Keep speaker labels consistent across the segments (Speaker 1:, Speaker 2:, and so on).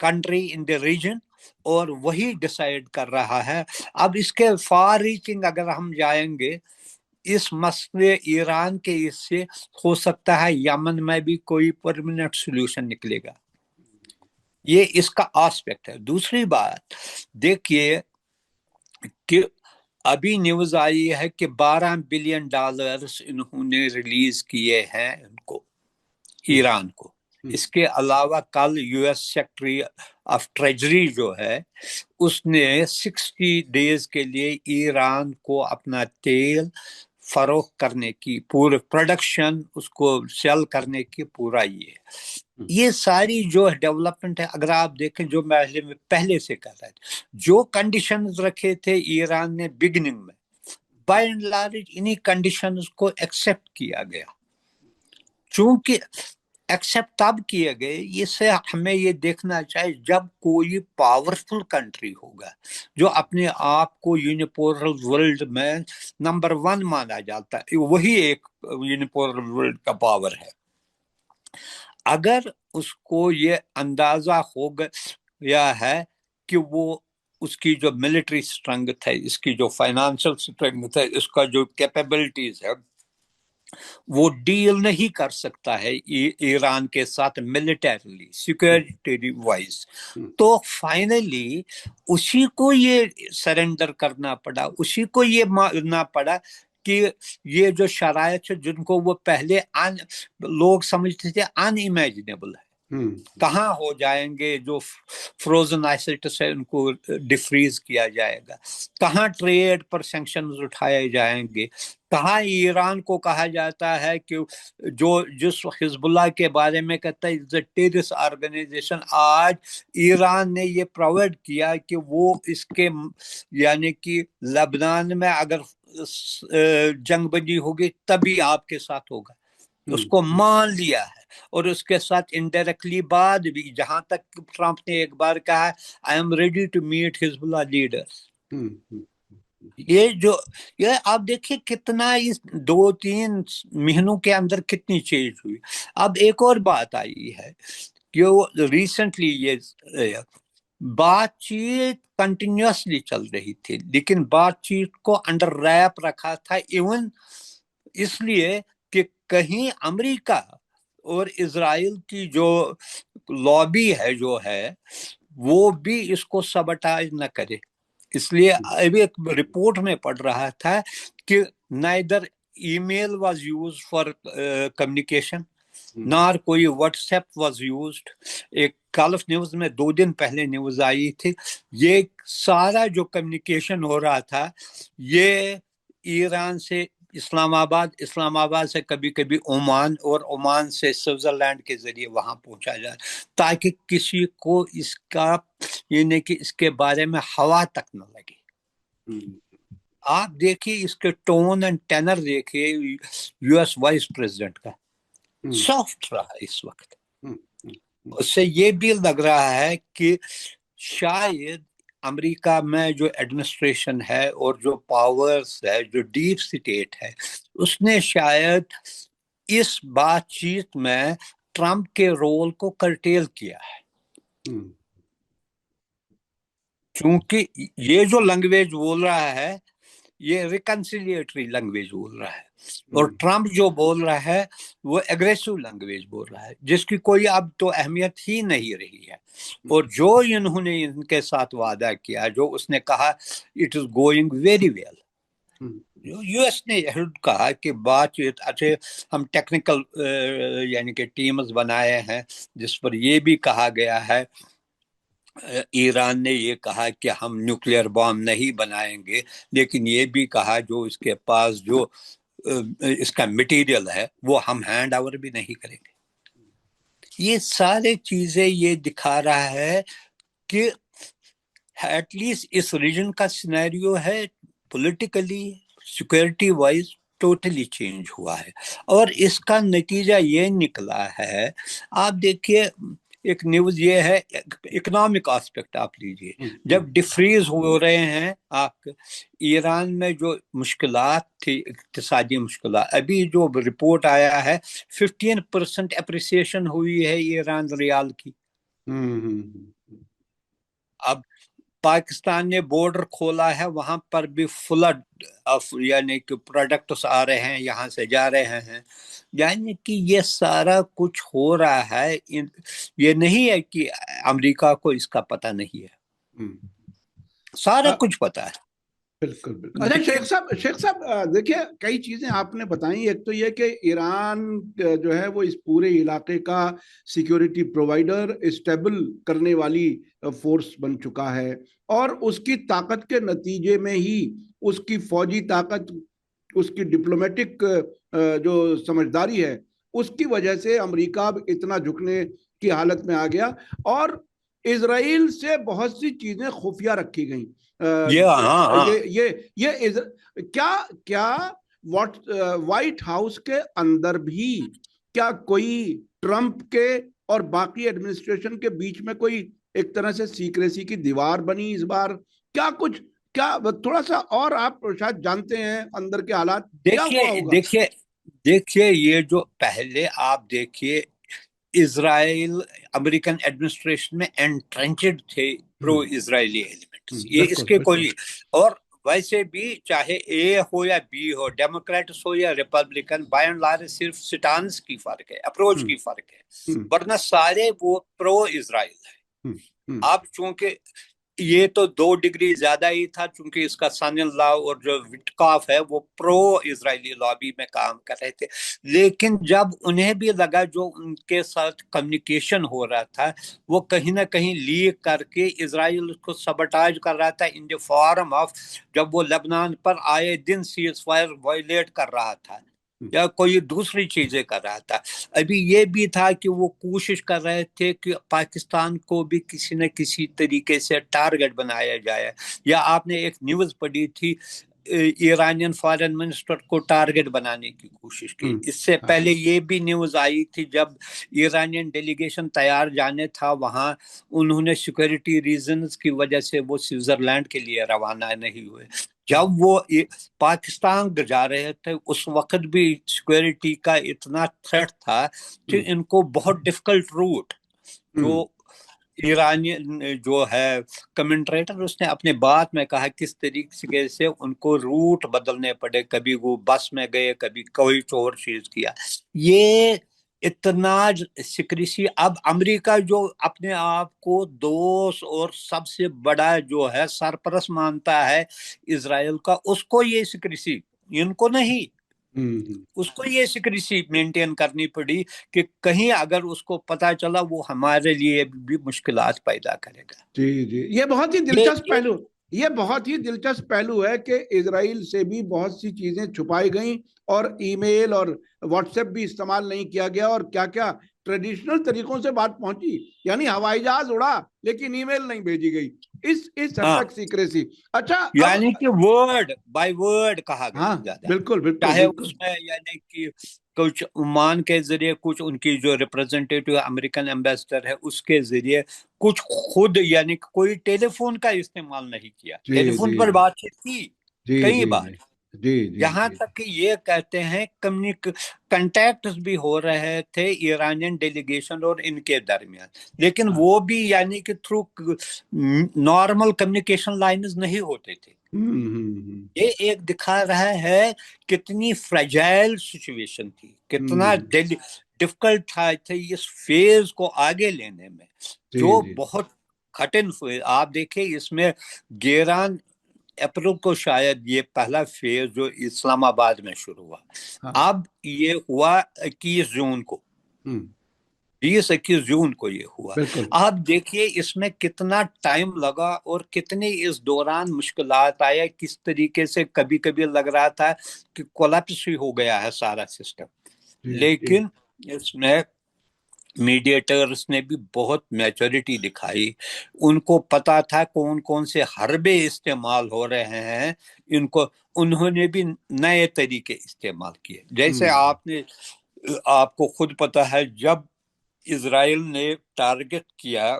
Speaker 1: Country in the region اور وہی decide کر رہا ہے. اب اس کے فار ریچنگ اگر ہم جائیں گے اس مسئلے ایران کے اس سے ہو سکتا ہے یمن میں بھی کوئی پرماننٹ سولوشن نکلے گا. یہ اس کا آسپیکٹ ہے. دوسری بات دیکھیے کہ ابھی نیوز آئی ہے کہ $12 بلین انہوں نے ریلیز کیے ہیں ان کو ایران کو. اس کے علاوہ کل U S secretary of treasury جو ہے اس نے 60 days کے لیے ایران کو اپنا تیل فروخت کرنے کی پورے پروڈکشن اس کو سیل کرنے کی پورا یہ ساری جو ڈیولپمنٹ ہے اگر آپ دیکھیں جو میں پہلے سے کر رہا تھا جو کنڈیشنز رکھے تھے ایران نے بگننگ میں بائی اینڈ لارج انہی کنڈیشنز کو ایکسیپٹ کیا گیا. چونکہ ایکسیپٹ تب کیے گئے اس سے ہمیں یہ دیکھنا چاہیے جب کوئی پاورفل کنٹری ہوگا جو اپنے آپ کو یونیپولر ورلڈ میں نمبر 1 مانا جاتا ہے وہی ایک یونیپولر ورلڈ کا پاور ہے. اگر اس کو یہ اندازہ ہو گیا ہے کہ وہ اس کی جو ملٹری اسٹرنگتھ ہے اس کی جو فائنانشل اسٹرنگتھ ہے اس کا جو کیپیبلٹیز ہے وہ ڈیل نہیں کر سکتا ہے ایران کے ساتھ ملٹریلی سیکورٹی وائز تو فائنلی اسی کو یہ سرنڈر کرنا پڑا. اسی کو یہ ماننا پڑا کہ یہ جو شرائط ہے جن کو وہ پہلے لوگ سمجھتے تھے ان امیجنیبل ہے کہاں ہو جائیں گے. جو فروزن آئسٹس ہے ان کو ڈیفریز کیا جائے گا, کہاں ٹریڈ پر سینکشنز اٹھائے جائیں گے, کہاں ایران کو کہا جاتا ہے کہ جس حزب اللہ کے بارے میں کہتا ہے ٹیررسٹ آرگنائزیشن, آج ایران نے یہ پرووائڈ کیا کہ وہ اس کے یعنی کہ لبنان میں اگر جنگ بندی ہوگی تبھی آپ کے ساتھ ہوگا, اس کو مان لیا ہے. اور اس کے ساتھ انڈائریکٹلی بعد بھی جہاں تک ٹرمپ نے ایک بار کہا I am ready to meet Hezbollah leaders. یہ آپ دیکھیں کتنا اس 2-3 مہینوں کے اندر کتنی چینج ہوئی. اب ایک اور بات آئی ہے کہ ریسنٹلی یہ بات چیت کنٹینیوسلی چل رہی تھی لیکن بات چیت کو انڈر ریپ رکھا تھا ایون اس لیے کہ کہیں امریکہ اور اسرائیل کی جو لابی ہے جو ہے وہ بھی اس کو سبٹاج نہ کرے. اس لیے ابھی ایک رپورٹ میں پڑھ رہا تھا کہ neither email was used for communication nor کوئی واٹس ایپ واز یوزڈ. ایک کالف نیوز میں 2 دن پہلے نیوز آئی تھی یہ سارا جو کمیونیکیشن ہو رہا تھا یہ ایران سے اسلام آباد سے کبھی کبھی عمان اور عمان سے سوئٹزرلینڈ کے ذریعے وہاں پہنچا جائے تاکہ کسی کو اس کا یعنی کہ اس کے بارے میں ہوا تک نہ لگے. آپ دیکھیے اس کے ٹون اینڈ ٹینر دیکھیے یو ایس وائس پریزیڈنٹ کا سافٹ رہا اس وقت. اس سے یہ بھی لگ رہا ہے کہ شاید امریکہ میں جو ایڈمنسٹریشن ہے اور جو پاورز ہے جو ڈیپ سٹیٹ ہے اس نے شاید اس بات چیت میں ٹرمپ کے رول کو کرٹیل کیا ہے چونکہ یہ جو لینگویج بول رہا ہے یہ ریکنسیلیٹری لینگویج بول رہا ہے اور ٹرمپ جو بول رہا ہے وہ ایگریسو لینگویج بول رہا ہے جس کی کوئی اب تو اہمیت ہی نہیں رہی ہے. اور جو انہوں نے ان کے ساتھ وعدہ کیا جو اس نے کہا it is going very well. U S نے کہا کہ بات اچھے ہم ٹیکنیکل یعنی کہ ٹیمز بنائے ہیں جس پر یہ بھی کہا گیا ہے ایران نے یہ کہا کہ ہم نیوکلیئر بام نہیں بنائیں گے لیکن یہ بھی کہا جو اس کے پاس جو اس کا مٹیریل ہے وہ ہم ہینڈ اوور بھی نہیں کریں گے. یہ سارے چیزیں یہ دکھا رہا ہے کہ ایٹ لیسٹ اس ریجن کا سینیریو ہے politically security wise totally change ہوا ہے اور اس کا نتیجہ یہ نکلا ہے. آپ دیکھیے ایک نیوز یہ ہے اکنامک آسپیکٹ آپ لیجئے جب ڈیفریز ہو رہے ہیں آپ ایران میں جو مشکلات تھی اقتصادی مشکلات ابھی جو رپورٹ آیا ہے 15% اپریسیشن ہوئی ہے ایران ریال کی اب پاکستان نے بارڈر کھولا ہے، وہاں پر بھی فلڈ آف یعنی کہ پروڈکٹس آ رہے ہیں، یہاں سے جا رہے ہیں، یعنی کہ یہ سارا کچھ ہو رہا ہے. یہ نہیں ہے کہ امریکہ کو اس کا پتہ نہیں ہے، سارا کچھ پتہ ہے.
Speaker 2: بالکل بالکل. اچھا شیخ صاحب دیکھیے کئی چیزیں آپ نے بتائیں. ایک تو یہ کہ ایران جو ہے وہ اس پورے علاقے کا سیکیورٹی پرووائڈر، اسٹیبل کرنے والی فورس بن چکا ہے، اور اس کی طاقت کے نتیجے میں ہی اس کی فوجی طاقت، اس کی ڈپلومیٹک جو سمجھداری ہے، اس کی وجہ سے امریکہ اب اتنا جھکنے کی حالت میں آ گیا، اور اسرائیل سے بہت سی چیزیں خفیہ رکھی گئیں. کیا وائٹ ہاؤس کے اندر بھی کیا کوئی ٹرمپ کے اور باقی ایڈمنسٹریشن کے بیچ میں کوئی ایک طرح سے سیکریسی کی دیوار بنی اس بار؟ کیا کچھ، کیا تھوڑا سا اور آپ شاید جانتے ہیں اندر کے حالات، کیا ہوا ہوگا؟
Speaker 1: دیکھیے یہ جو پہلے آپ دیکھیے اسرائیل امریکن ایڈمنسٹریشن میں انٹرنچڈ تھے پرو اسرائیلی ایلیمنٹس، یہ اس کے کوئی، اور ویسے بھی چاہے اے ہو یا بی ہو، ڈیموکریٹس ہو یا ریپبلکن، بائی اینڈ لارج صرف سٹانس کی فرق ہے، اپروچ کی فرق ہے، ورنہ سارے وہ پرو اسرائیل ہے. اب چونکہ یہ تو 2 ڈگری زیادہ ہی تھا، چونکہ اس کا سن ان لا اور جو وٹکاف ہے وہ پرو اسرائیلی لابی میں کام کر رہے تھے، لیکن جب انہیں بھی لگا جو ان کے ساتھ کمیونیکیشن ہو رہا تھا وہ کہیں نہ کہیں لیک کر کے اسرائیل کو سبٹاج کر رہا تھا ان دی فارم آف، جب وہ لبنان پر آئے دن سیز فائر وائلیٹ کر رہا تھا یا کوئی دوسری چیزیں کر رہا تھا. ابھی یہ بھی تھا کہ وہ کوشش کر رہے تھے کہ پاکستان کو بھی کسی نہ کسی طریقے سے ٹارگٹ بنایا جائے، یا آپ نے ایک نیوز پڑھی تھی ایرانین فارن منسٹر کو ٹارگٹ بنانے کی کوشش کی. اس سے پہلے یہ بھی نیوز آئی تھی جب ایرانین ڈیلیگیشن تیار جانے تھا وہاں، انہوں نے سیکورٹی ریزنز کی وجہ سے وہ سوئٹزرلینڈ کے لیے روانہ نہیں ہوئے. جب وہ پاکستان جا رہے تھے اس وقت بھی سیکورٹی کا اتنا تھریٹ تھا کہ ان کو بہت ڈیفیکلٹ روٹ، جو ایرانی جو ہے کمنٹریٹر اس نے اپنے بات میں کہا کس طریقے سے ان کو روٹ بدلنے پڑے، کبھی وہ بس میں گئے، کبھی کوئی اور چیز کیا. یہ اتنا سیکریسی، اب امریکہ جو اپنے آپ کو دوست اور سب سے بڑا جو ہے سرپرست مانتا ہے اسرائیل کا، اس کو یہ سیکریسی، ان کو نہیں، اس کو یہ سیکریسی مینٹین کرنی پڑی کہ کہیں اگر اس کو پتا چلا وہ ہمارے لیے بھی مشکلات پیدا کرے گا.
Speaker 2: جی یہ بہت ہی دلچسپ پہلو، یہ بہت ہی دلچسپ پہلو ہے کہ اسرائیل سے بھی بہت سی چیزیں چھپائی گئیں، اور ای میل اور واٹس ایپ بھی استعمال نہیں کیا گیا، اور کیا کیا ٹریڈیشنل طریقوں سے بات پہنچی، یعنی ہوائی جہاز اڑا لیکن ای میل نہیں بھیجی گئی، اس حد تک سیکریسی. اچھا
Speaker 1: یعنی کہ ورڈ بائی ورڈ کہا گیا زیادہ،
Speaker 2: بالکل
Speaker 1: چاہے اس میں یعنی کہ کچھ عمان کے ذریعے، کچھ ان کی جو ریپرزینٹیٹو امریکن ایمبیسڈر ہے اس کے ذریعے، کچھ خود یعنی کوئی ٹیلی فون کا استعمال نہیں کیا، ٹیلی فون پر بات چیت کی کئی بار، یہاں تک کہ یہ کہتے ہیں کنٹیکٹس بھی ہو رہے تھے ایرانین ڈیلیگیشن اور ان کے درمیان، لیکن وہ بھی یعنی کہ تھرو نارمل کمیونیکیشن لائنز نہیں ہوتے تھے. یہ ایک دکھا رہا ہے کتنی فریجائل سچویشن تھی، کتنا ڈیفیکلٹ تھا اس فیز کو آگے لینے میں، جو بہت کٹن فیز. آپ دیکھیں اس میں 11 اپریل کو شاید یہ پہلا فیز جو اسلام آباد میں شروع ہوا، اب یہ ہوا 21 جون کو، 21 جون کو یہ ہوا. آپ دیکھیے اس میں کتنا ٹائم لگا اور کتنی اس دوران مشکلات آئے، کس طریقے سے کبھی کبھی لگ رہا تھا کہ کولیپس ہی ہو گیا ہے سارا سسٹم. لیکن اس میں میڈیٹرز نے بھی بہت میچورٹی دکھائی، ان کو پتا تھا کون کون سے حربے استعمال ہو رہے ہیں، انہوں نے بھی نئے طریقے استعمال کیے. جیسے آپ کو خود پتا ہے جب اسرائیل نے ٹارگٹ کیا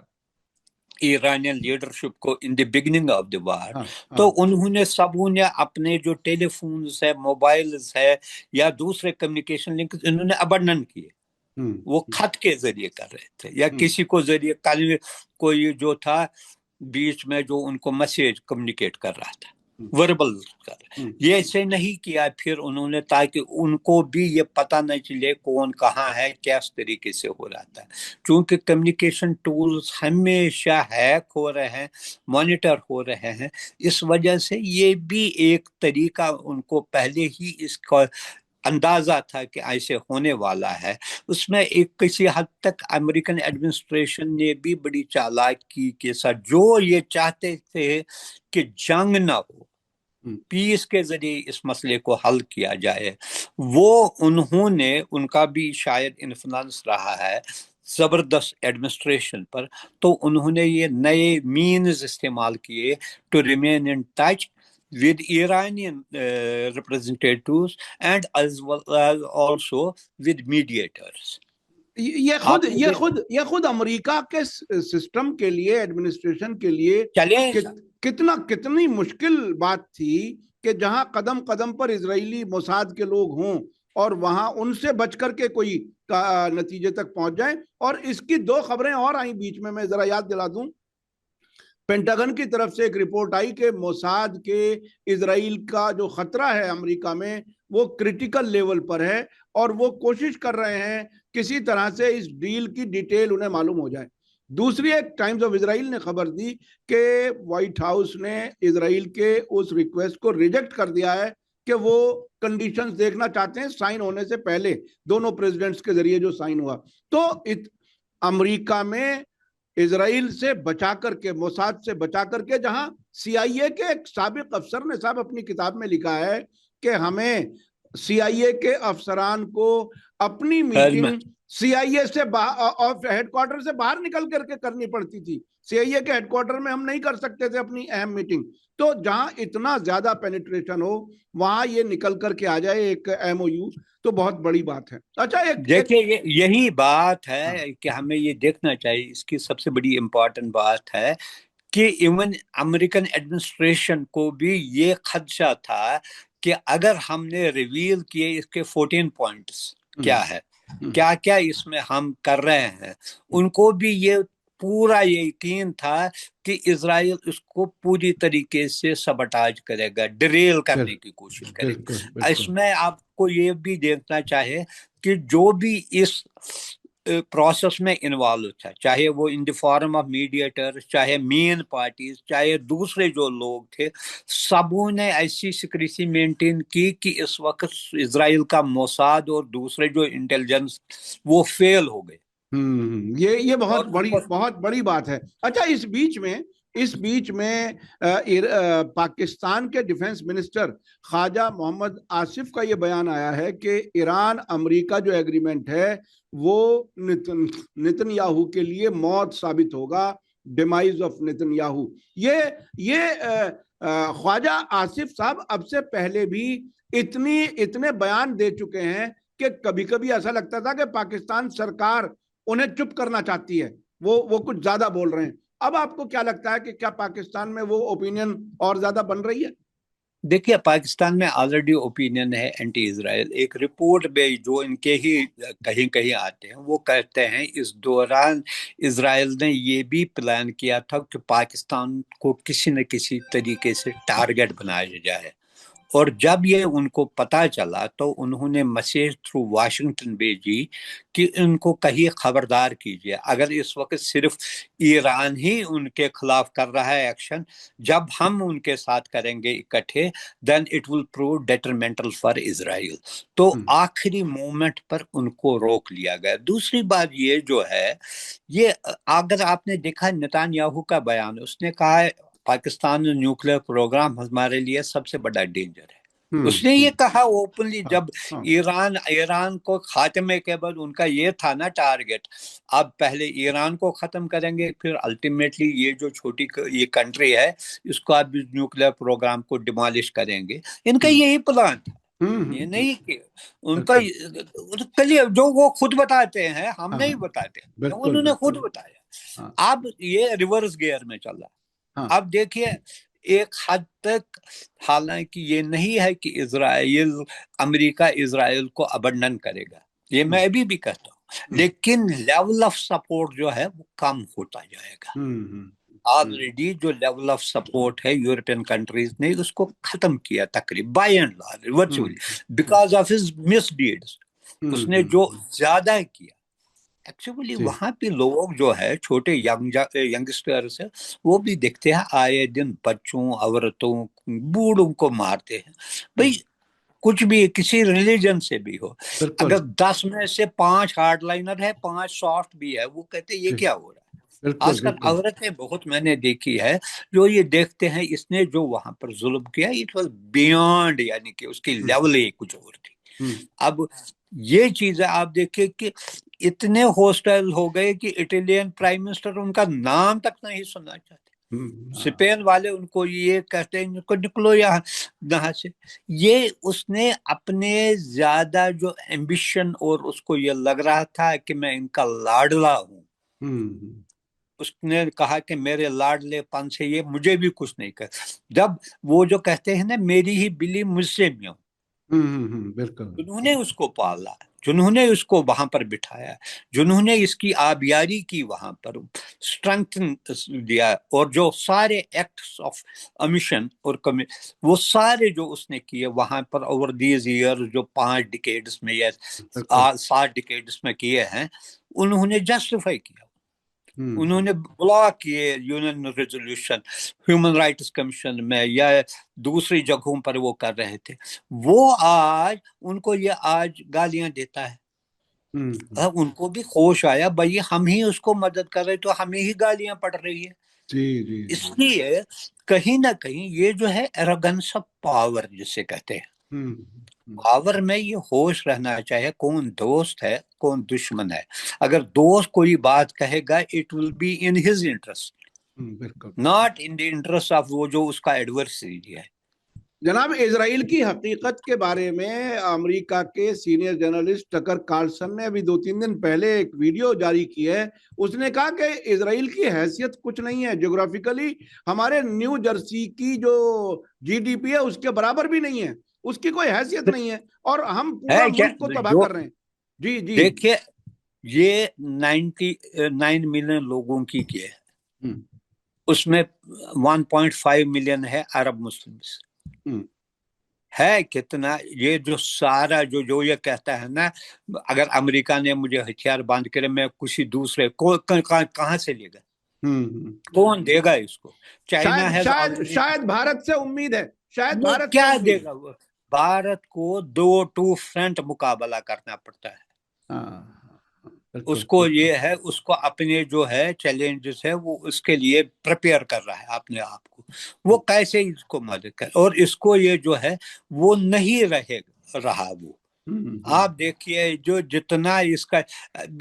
Speaker 1: ایرانین لیڈرشپ کو ان دی بگننگ آف دی وار، تو انہوں نے سبوں نے اپنے جو ٹیلی فونز ہے، موبائلز ہے یا دوسرے کمیونیکیشن لنکس، انہوں نے ابنڈن کیے. وہ خط کے ذریعے کر رہے تھے یا
Speaker 2: ہوں
Speaker 1: کسی کو ذریعے کل کوئی جو تھا بیچ میں جو ان کو میسیج کمیونیکیٹ کر رہا تھا وربل کر، یہ ایسے نہیں کیا پھر انہوں نے تاکہ ان کو بھی یہ پتہ نہ چلے کون کہاں ہے کس طریقے سے ہو رہا تھا، چونکہ کمیونیکیشن ٹولز ہمیشہ ہیک ہو رہے ہیں، مانیٹر ہو رہے ہیں، اس وجہ سے یہ بھی ایک طریقہ ان کو پہلے ہی اس کا اندازہ تھا کہ ایسے ہونے والا ہے۔ اس میں ایک کسی حد تک امریکن ایڈمنسٹریشن نے بھی بڑی چالاکی کے ساتھ، جو یہ چاہتے تھے کہ جنگ نہ ہو، پیس کے ذریعے اس مسئلے کو حل کیا جائے، وہ انہوں نے، ان کا بھی شاید انفلوئنس رہا ہے زبردست ایڈمنسٹریشن پر، تو انہوں نے یہ نئے مینز استعمال کیے to remain in touch with Iranian representatives and as well as also with mediators۔
Speaker 2: یہ خود امریکہ کے سسٹم کے لیے، ایڈمنسٹریشن کے لیے کتنی مشکل بات تھی کہ جہاں قدم قدم پر اسرائیلی موساد کے لوگ ہوں اور وہاں ان سے بچ کر کے کوئی نتیجے تک پہنچ جائیں۔ اور اس کی دو خبریں اور آئیں بیچ میں ذرا یاد دلا دوں۔ پینٹاگن کی طرف سے ایک رپورٹ آئی کہ موساد کے اسرائیل کا جو خطرہ ہے امریکہ میں وہ کرٹیکل لیول پر ہے، اور وہ کوشش کر رہے ہیں کسی طرح سے اس ڈیل کی ڈیٹیل انہیں معلوم ہو جائے۔ دوسری ایک ٹائمز آف اسرائیل نے خبر دی کہ وائٹ ہاؤس نے اسرائیل کے اس ریکویسٹ کو ریجیکٹ کر دیا ہے کہ وہ کنڈیشنز دیکھنا چاہتے ہیں سائن ہونے سے پہلے، دونوں پریزیڈنٹس کے ذریعے جو سائن ہوا۔ تو امریکہ میں اسرائیل سے بچا کر کے، موساد سے بچا کر کے، جہاں سی آئی اے کے ایک سابق افسر نے صاحب اپنی کتاب میں لکھا ہے کہ ہمیں سی آئی اے کے افسران کو اپنی میٹنگ سی آئی اے سے ہیڈ کوارٹر سے باہر نکل کر کے کرنی پڑتی تھی، سی آئی اے کے ہیڈ کوارٹر میں ہم نہیں کر سکتے تھے اپنی اہم میٹنگ۔ تو جہاں اتنا زیادہ پینیٹریشن ہو وہاں یہ نکل کر کے آ جائے ایک ایم او یو، تو بہت بڑی بات ہے۔ اچھا
Speaker 1: دیکھیے یہی بات ہے کہ ہمیں یہ دیکھنا چاہیے، اس کی سب سے بڑی امپورٹنٹ بات ہے کہ ایون امریکن ایڈمنسٹریشن کو بھی یہ خدشہ تھا کہ اگر ہم نے ریویل کیے اس کے 14 پوائنٹس کیا ہے، کیا کیا اس میں ہم کر رہے ہیں، ان کو بھی یہ پورا یقین تھا کہ اسرائیل اس کو پوری طریقے سے سبٹاج کرے گا، ڈریل کرنے کی کوشش کرے گا۔ اس میں آپ کو یہ بھی دیکھنا چاہے کہ جو بھی اس پروسیس میں انوالو تھا، چاہے وہ ان دی فارم آف میڈیٹر، چاہے مین پارٹیز، چاہے دوسرے جو لوگ تھے، سبوں نے ایسی سیکریسی مینٹین کی کہ اس وقت اسرائیل کا موساد اور دوسرے جو انٹیلیجنس وہ فیل ہو گئے۔
Speaker 2: یہ بہت بڑی بات ہے۔ اچھا اس بیچ میں پاکستان کے ڈیفنس منسٹر خواجہ محمد آصف کا یہ بیان آیا ہے کہ ایران امریکہ جو ایگریمنٹ ہے وہ نتن یاہو کے لیے موت ثابت ہوگا، ڈیمائز آف نتن یاہو۔ یہ خواجہ آصف صاحب اب سے پہلے بھی اتنے بیان دے چکے ہیں کہ کبھی کبھی ایسا لگتا تھا کہ پاکستان سرکار انہیں چپ کرنا چاہتی ہے، وہ کچھ زیادہ بول رہے ہیں۔ اب آپ کو کیا لگتا ہے کہ کیا پاکستان میں وہ اوپینین اور زیادہ بن رہی ہے؟
Speaker 1: دیکھیے پاکستان میں آلریڈی اوپینین ہے اینٹی اسرائیل۔ ایک رپورٹ میں جو ان کے ہی کہیں آتے ہیں وہ کہتے ہیں اس دوران اسرائیل نے یہ بھی پلان کیا تھا کہ پاکستان کو کسی نہ کسی طریقے سے ٹارگٹ بنایا جائے، اور جب یہ ان کو پتا چلا تو انہوں نے میسیج تھرو واشنگٹن بھیجی کہ ان کو کہیں خبردار کیجیے، اگر اس وقت صرف ایران ہی ان کے خلاف کر رہا ہے ایکشن، جب ہم ان کے ساتھ کریں گے اکٹھے then it will prove detrimental for Israel۔ تو آخری مومنٹ پر ان کو روک لیا گیا۔ دوسری بات یہ جو ہے، یہ اگر آپ نے دیکھا نتن یاہو کا بیان، اس نے کہا ہے پاکستان نیوکلیئر پروگرام ہمارے لیے سب سے بڑا ڈینجر ہے۔ اس نے یہ کہا اوپنلی، جب ایران کو خاتمے کے بعد ان کا یہ تھا نا ٹارگٹ، اب پہلے ایران کو ختم کریں گے، پھر الٹیمیٹلی یہ جو چھوٹی یہ کنٹری ہے اس کو اب نیوکلیئر پروگرام کو ڈیمالش کریں گے۔ ان کا یہی پلان تھا، یہ نہیں کہ ان کا جو وہ خود بتاتے ہیں، ہم نہیں بتاتے، انہوں نے خود بتایا۔ اب یہ ریورس گیئر میں چل رہا۔ اب دیکھیے ایک حد تک، حالانکہ یہ نہیں ہے کہ امریکہ اسرائیل کو ابنڈن کرے گا، یہ میں ابھی بھی کہتا ہوں، لیکن لیول آف سپورٹ جو ہے وہ کم ہوتا جائے گا. آلریڈی جو لیول آف سپورٹ ہے یورپین کنٹریز نے اس کو ختم کیا تقریباً by and large virtually because of his misdeeds. اس نے جو زیادہ کیا ایکچولی وہاں پہ لوگ جو ہے چھوٹے ینگسٹرز ہیں وہ بھی دیکھتے ہیں آئے دن بچوں عورتوں بوڑھوں کو مارتے ہیں. بھائی کچھ بھی کسی ریلیجن سے بھی ہو, اگر 10 میں سے 5 ہارڈ لائنر ہے 5 سافٹ بھی ہے, وہ کہتے یہ کیا ہو رہا ہے. آج کل عورتیں بہت میں نے دیکھی ہے جو یہ دیکھتے ہیں اس نے جو وہاں پر ظلم کیا اٹ واز بیانڈ, یعنی کہ اس کی لیول ہی کچھ اور تھی. اب یہ چیزیں آپ دیکھیں کہ اتنے ہوسٹائل ہو گئے کہ اٹالین پرائم منسٹر ان کا نام تک نہیں سننا چاہتے. اسپین والے ان کو یہ کہتے ہیں کو نکلو یہاں سے. یہ اس نے اپنے زیادہ جو ایمبیشن اور اس کو یہ لگ رہا تھا کہ میں ان کا لاڈلا ہوں, اس نے کہا کہ میرے لاڈلے پن سے یہ مجھے بھی کچھ نہیں کر. جب وہ جو کہتے ہیں نا میری ہی بلی مجھ سے میوں, جنہوں نے اس کو پالا, جنہوں نے اس کو وہاں پر بٹھایا, جنہوں نے اس کی آبیاری کی وہاں پر اسٹرنگتھ دیا, اور جو سارے ایکٹس آف امیشن اور وہ سارے جو اس نے کیے وہاں پر اوور دیز ایئر جو 5 ڈیکیڈز میں یا 7 ڈیکیڈز میں کیے ہیں, انہوں نے جسٹیفائی کیا. انہوں نے بلاک کیے union resolution human rights commission میں یا دوسری جگہوں پر وہ کر رہے تھے. وہ آج ان کو یہ آج گالیاں دیتا ہے. ان کو بھی ہوش آیا بھائی ہم ہی اس کو مدد کر رہے تو ہمیں ہی گالیاں پڑ رہی ہے. اس لیے کہیں نہ کہیں یہ جو ہے ایروگنس آف پاور جسے کہتے ہیں, پاور میں یہ ہوش رہنا چاہیے کون دوست ہے کون دشمن ہے. اگر دوست کوئی بات کہے گا it will be in his interest, not in the interest of وہ جو اس کا ایڈورسری ہے.
Speaker 2: جناب اسرائیل کی حقیقت کے بارے میں امریکہ کے سینئر جرنلسٹ ٹکر کارلسن نے ابھی 2-3 دن پہلے ایک ویڈیو جاری کی ہے. اس نے کہا کہ اسرائیل کی حیثیت کچھ نہیں ہے, جغرافیکلی ہمارے نیو جرسی کی جو جی ڈی پی ہے اس کے برابر بھی نہیں ہے, اس کی کوئی حیثیت نہیں ہے, اور ہم پورا ملک کو تباہ کر رہے ہیں. جی
Speaker 1: دیکھیے یہ 99 ملین لوگوں کی ہے, اس میں 1.5 ملین ہے عرب مسلمز. ہے کتنا یہ جو سارا جو یہ کہتا ہے نا اگر امریکہ نے مجھے ہتھیار باندھ کرے میں کسی دوسرے کو کہاں سے لے گا, کون دے گا اس کو. چائنا ہے
Speaker 2: شاید بھارت سے امید ہے, شاید بھارت
Speaker 1: کیا دے گا. وہ بھارت کو 2 فرنٹ مقابلہ کرنا پڑتا ہے. اس کو یہ ہے اس کو اپنے جو ہے چیلنجز ہے وہ اس کے لیے پریپیئر کر رہا ہے اپنے آپ کو, وہ کیسے اس کو مدد کر, اور اس کو یہ جو ہے وہ نہیں رہا. وہ آپ دیکھیے جو جتنا اس کا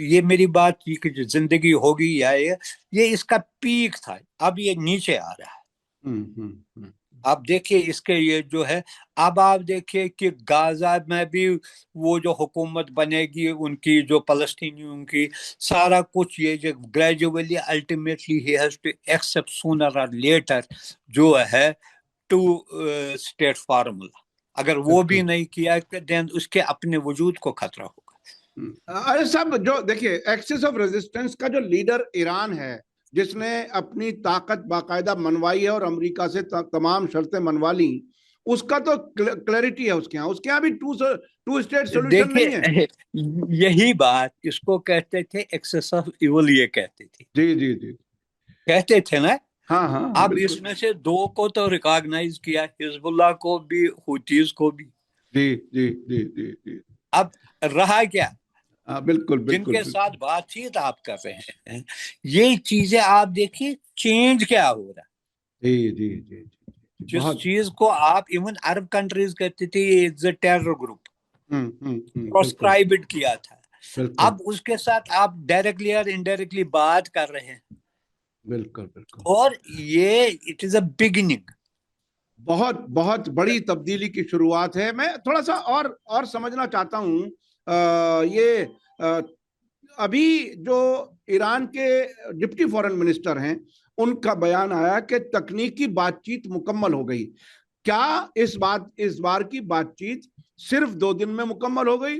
Speaker 1: یہ میری بات کی کہ زندگی ہوگی یا یہ اس کا پیک تھا, اب یہ نیچے آ رہا ہے. آپ دیکھیے اس کے یہ جو ہے اب آپ دیکھیے کہ غازہ میں بھی وہ جو حکومت بنے گی ان کی جو فلسطینیوں کی سارا کچھ یہ جو gradually ultimately he has to accept sooner or later جو ہے 2 اسٹیٹ فارمولا. اگر وہ بھی نہیں کیا دین اس کے اپنے وجود کو خطرہ ہوگا.
Speaker 2: سب جو دیکھیے ایکسس آف ریزسٹنس کا جو لیڈر ایران ہے جس نے اپنی طاقت باقاعدہ منوائی ہے اور امریکہ سے تمام شرطیں منوا لی, اس کا تو کلیئرٹی ہے اس کے ہاں بھی 2 اسٹیٹ سولوشن نہیں ہے.
Speaker 1: یہی بات اس کو کہتے تھے ایکسس آف ایول, یہ کہتے تھے.
Speaker 2: جی
Speaker 1: کہتے تھے نا.
Speaker 2: ہاں
Speaker 1: اب اس میں سے 2 کو تو ریکاگنائز کیا, حزب اللہ کو بھی ہوتیز کو بھی.
Speaker 2: جی
Speaker 1: اب رہا کیا,
Speaker 2: بالکل
Speaker 1: جن کے ساتھ بات چیت آپ کر رہے ہیں یہ چیزیں آپ دیکھیے چینج کیا ہو رہا ہے.
Speaker 2: جی
Speaker 1: جس چیز کو آپ ایون عرب کنٹریز کہتے تھے ٹیرر گروپ پروسکرائبڈ کیا تھا, اب اس کے ساتھ آپ ڈائریکٹلی اور انڈائریکٹلی بات کر رہے ہیں. بالکل اور یہ اٹ از اے بگننگ,
Speaker 2: بہت بڑی تبدیلی کی شروعات ہے. میں تھوڑا سا اور سمجھنا چاہتا ہوں یہ ابھی جو ایران کے ڈپٹی فارن منسٹر ہیں ان کا بیان آیا کہ تکنیکی بات چیت مکمل ہو گئی. کیا اس بار کی بات چیت صرف 2 دن میں مکمل ہو گئی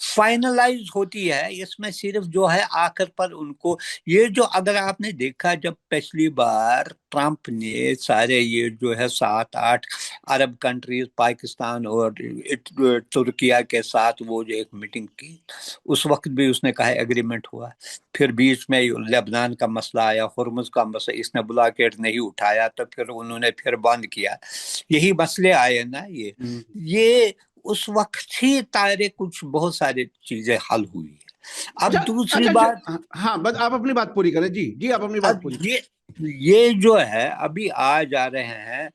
Speaker 1: فائنلائز ہوتی ہے. اس میں صرف جو ہے آخر پر ان کو یہ جو اگر آپ نے دیکھا جب پچھلی بار ٹرمپ نے سارے یہ جو ہے 7-8 عرب کنٹریز پاکستان اور ترکیہ کے ساتھ وہ جو ایک میٹنگ کی اس وقت بھی اس نے کہا ایگریمنٹ ہوا. پھر بیچ میں لبنان کا مسئلہ آیا, ہرمز کا مسئلہ, اس نے بلاکیٹ نہیں اٹھایا تو پھر انہوں نے پھر بند کیا. یہی مسئلے آئے نا. یہ اس وقت ہی تارے کچھ بہت ساری چیزیں حل ہوئی. اب دوسری بات,
Speaker 2: ہاں بس آپ اپنی بات پوری کریں. جی آپ اپنی بات پوری کریں.
Speaker 1: یہ جو ہے ابھی آ جا رہے ہیں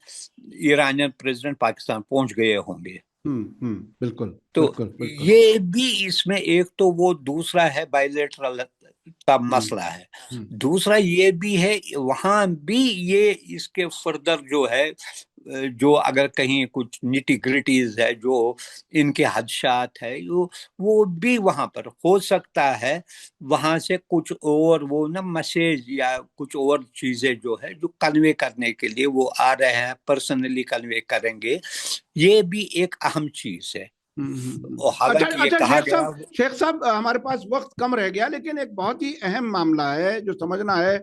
Speaker 1: ایرانین پریزیڈنٹ پاکستان پہنچ گئے ہوں گے.
Speaker 2: بالکل.
Speaker 1: تو یہ بھی اس میں ایک تو وہ دوسرا ہے بائیلیٹرل کا مسئلہ ہے. دوسرا یہ بھی ہے وہاں بھی یہ اس کے فردر جو ہے جو اگر کہیں کچھ نیٹی گریٹیز ہے جو ان کے خدشات ہے وہ بھی وہاں پر ہو سکتا ہے. وہاں سے کچھ اور وہ نا میسیج یا کچھ اور چیزیں جو ہے جو کنوے کرنے کے لیے وہ آ رہے ہیں, پرسنلی کنوے کریں گے. یہ بھی ایک اہم چیز ہے.
Speaker 2: اچھا شیخ صاحب ہمارے پاس وقت کم رہ گیا, لیکن ایک بہت ہی اہم معاملہ ہے جو سمجھنا ہے.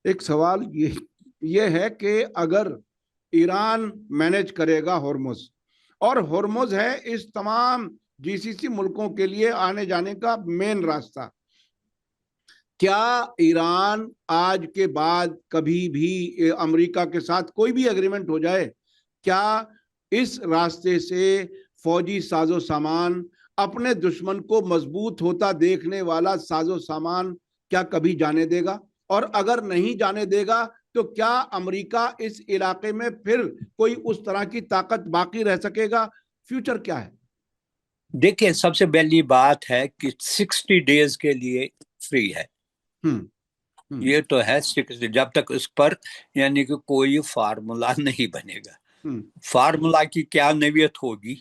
Speaker 2: ایک سوال یہ ہے کہ اگر ایران مینج کرے گا ہرمز, اور ہرمز ہے اس تمام جی سی سی ملکوں کے لیے آنے جانے کا مین راستہ, کیا ایران آج کے بعد کبھی بھی امریکہ کے ساتھ کوئی بھی ایگریمنٹ ہو جائے, کیا اس راستے سے فوجی ساز و سامان, اپنے دشمن کو مضبوط ہوتا دیکھنے والا ساز و سامان کیا کبھی جانے دے گا؟ اور اگر نہیں جانے دے گا تو کیا امریکہ اس علاقے میں پھر کوئی اس طرح کی طاقت باقی رہ سکے گا؟ فیوچر کیا ہے؟
Speaker 1: دیکھیں سب سے پہلی بات ہے کہ 60 ڈیز کے لیے فری ہے. یہ تو ہے 60, جب تک اس پر یعنی کہ کوئی فارمولا نہیں بنے گا. فارمولا کی کیا نوعیت ہوگی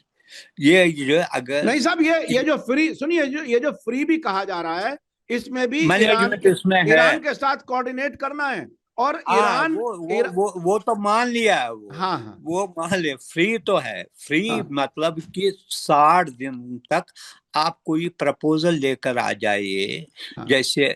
Speaker 1: یہ اگر
Speaker 2: نہیں صاحب, یہ جو فری سنیے, یہ جو فری بھی کہا جا رہا ہے اس میں بھی ایران کے ساتھ کوارڈینیٹ کرنا ہے. اور ایران
Speaker 1: وہ تو مان لیا ہے,
Speaker 2: ہاں
Speaker 1: وہ مان لیا. فری تو ہے, فری مطلب کہ 60 دن تک آپ کوئی پرپوزل لے کر آ جائیے. جیسے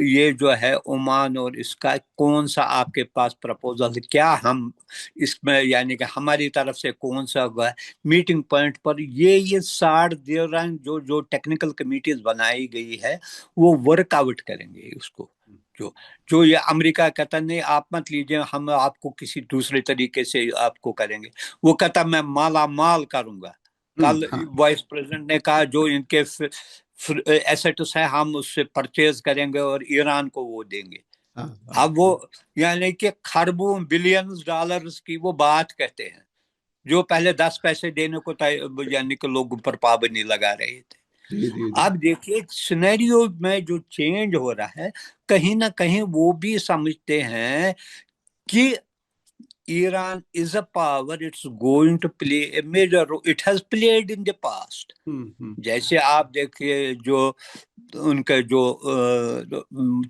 Speaker 1: یہ جو ہے عمان اور اس کا کون سا آپ کے پاس پرپوزل, کیا ہم اس میں یعنی کہ ہماری طرف سے کون سا ہوگا میٹنگ پوائنٹ پر. یہ 60 دن جو ٹیکنیکل کمیٹیز بنائی گئی ہے وہ ورک آؤٹ کریں گے اس کو. جو یہ امریکہ کہتا نہیں آپ مت لیجئے, ہم آپ کو کسی دوسرے طریقے سے آپ کو کریں گے. وہ کہتا میں مالا مال کروں گا. کل وائس پریزیڈنٹ نے کہا جو ان کے ایسٹس ہیں ہم اس سے پرچیز کریں گے اور ایران کو وہ دیں گے. اب وہ یعنی کہ خربوں بلینز ڈالرز کی وہ بات کہتے ہیں جو پہلے 10 پیسے دینے کو یعنی کہ لوگوں پر پابندی لگا رہے تھے. اب دیکھیے سینیریو میں جو چینج ہو رہا ہے, کہیں نہ کہیں وہ بھی سمجھتے ہیں کہ Iran is a power, it's going to play a major role. It has played in the past. جیسے آپ دیکھیے جو ان کا جو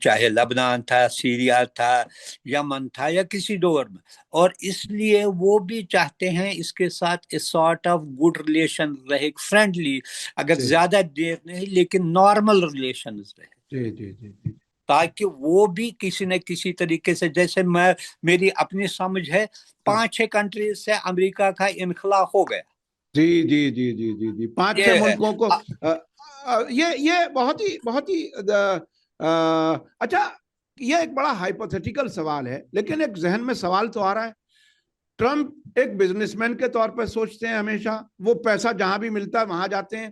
Speaker 1: چاہے لبنان تھا, سیریا تھا, یمن تھا یا کسی دور میں, اور اس لیے وہ بھی چاہتے ہیں اس کے ساتھ a sort of good relation رہے, friendly, اگر زیادہ دیر نہیں لیکن نارمل ریلیشنز رہے, تاکہ وہ بھی کسی نہ کسی طریقے سے, جیسے میری اپنی سمجھ ہے 5-6 کنٹریز سے امریکہ کا انخلا ہو گیا.
Speaker 2: جی 5-6 ملکوں کو یہ بہت ہی اچھا. یہ ایک بڑا ہائپوتھیٹیکل سوال ہے, لیکن ایک ذہن میں سوال تو آ رہا ہے. ٹرمپ ایک بزنس مین کے طور پر سوچتے ہیں ہمیشہ, وہ پیسہ جہاں بھی ملتا ہے وہاں جاتے ہیں.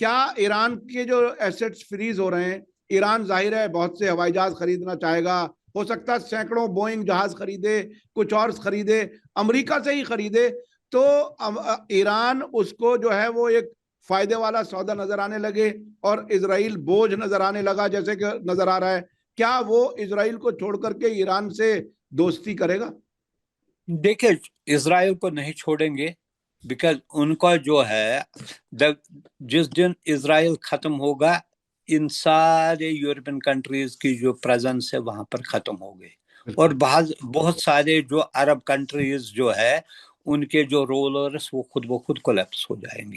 Speaker 2: کیا ایران کے جو ایسٹس فریز ہو رہے ہیں, ایران ظاہر ہے بہت سے ہوائی جہاز خریدنا چاہے گا, ہو سکتا ہے سینکڑوں بوئنگ جہاز خریدے, کچھ اور خریدے, امریکہ سے ہی خریدے, تو ایران اس کو جو ہے وہ ایک فائدے والا سودا نظر آنے لگے اور اسرائیل بوجھ نظر آنے لگا جیسے کہ نظر آ رہا ہے. کیا وہ اسرائیل کو چھوڑ کر کے ایران سے دوستی کرے گا؟
Speaker 1: دیکھیں اسرائیل کو نہیں چھوڑیں گے, بیکاز ان کا جو ہے جس دن اسرائیل ختم ہوگا ان سارے یورپین کنٹریز کی جو پریزنس ہے وہاں پر ختم ہو گئی, اور بہت سارے جو عرب کنٹریز جو ہے ان کے جو رولرز وہ خود بخود کولیپس ہو جائیں گے.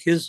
Speaker 1: his